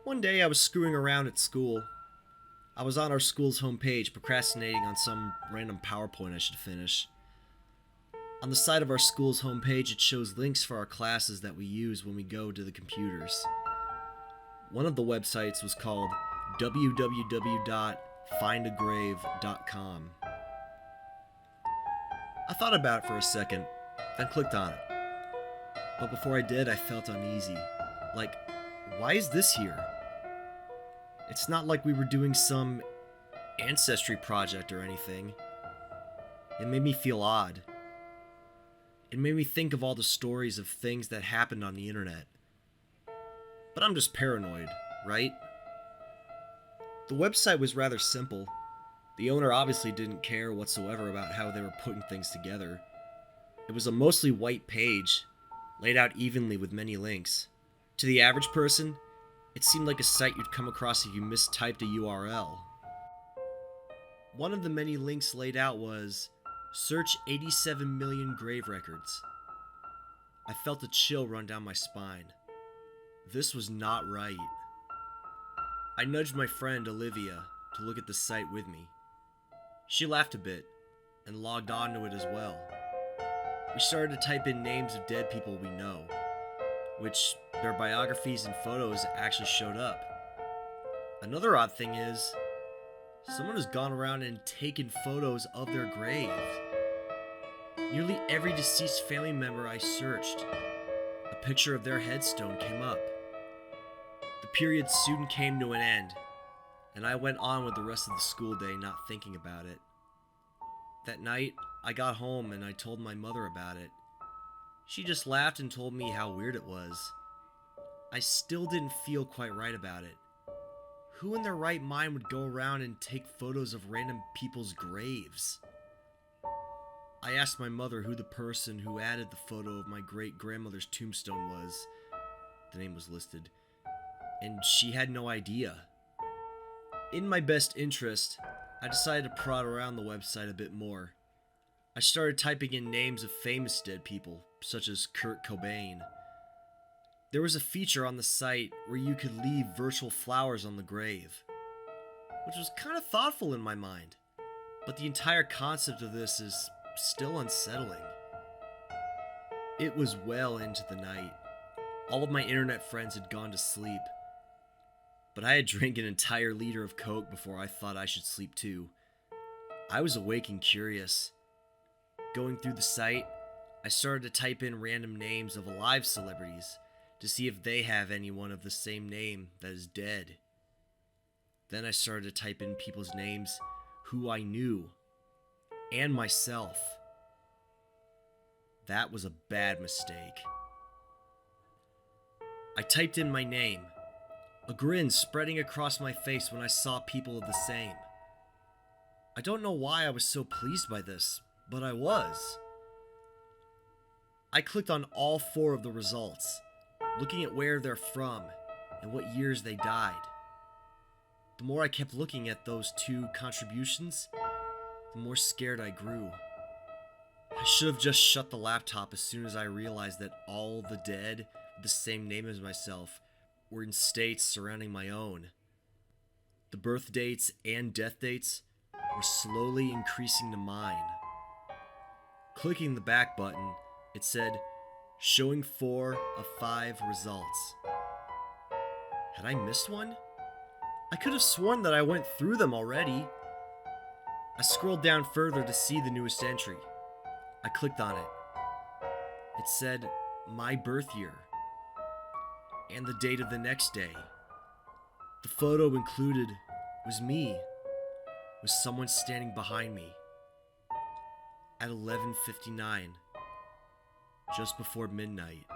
One day I was screwing around at school. I was on our school's homepage procrastinating on some random PowerPoint I should finish. On the side of our school's homepage it shows links for our classes that we use when we go to the computers. One of the websites was called www.findagrave.com. I thought about it for a second, then clicked on it. But before I did, I felt uneasy. Like, why is this here? It's not like we were doing some ancestry project or anything. It made me feel odd. It made me think of all the stories of things that happened on the internet. But I'm just paranoid, right? The website was rather simple. The owner obviously didn't care whatsoever about how they were putting things together. It was a mostly white page, laid out evenly with many links. To the average person, it seemed like a site you'd come across if you mistyped a URL. One of the many links laid out was, "Search 87 million grave records." I felt a chill run down my spine. This was not right. I nudged my friend Olivia to look at the site with me. She laughed a bit and logged onto it as well. We started to type in names of dead people we know, which their biographies and photos actually showed up. Another odd thing is, someone has gone around and taken photos of their grave. Nearly every deceased family member I searched, a picture of their headstone came up. The period soon came to an end, and I went on with the rest of the school day not thinking about it. That night, I got home and I told my mother about it. She just laughed and told me how weird it was. I still didn't feel quite right about it. Who in their right mind would go around and take photos of random people's graves? I asked my mother who the person who added the photo of my great-grandmother's tombstone was. The name was listed, and she had no idea. In my best interest, I decided to prod around the website a bit more. I started typing in names of famous dead people, such as Kurt Cobain. There was a feature on the site where you could leave virtual flowers on the grave, which was kind of thoughtful in my mind, but the entire concept of this is still unsettling. It was well into the night. All of my internet friends had gone to sleep, but I had drank an entire liter of Coke before I thought I should sleep too. I was awake and curious. Going through the site, I started to type in random names of alive celebrities to see if they have anyone of the same name that is dead. Then I started to type in people's names who I knew, and myself. That was a bad mistake. I typed in my name, a grin spreading across my face when I saw people of the same. I don't know why I was so pleased by this, but I was. I clicked on all 4 of the results, looking at where they're from and what years they died. The more I kept looking at those 2 contributions, the more scared I grew. I should have just shut the laptop as soon as I realized that all the dead with the same name as myself were in states surrounding my own. The birth dates and death dates were slowly increasing to mine. Clicking the back button, it said, showing 4 of 5 results. Had I missed one? I could have sworn that I went through them already. I scrolled down further to see the newest entry. I clicked on it. It said, my birth year, and the date of the next day. The photo included was me, with someone standing behind me. At 11:59, just before midnight.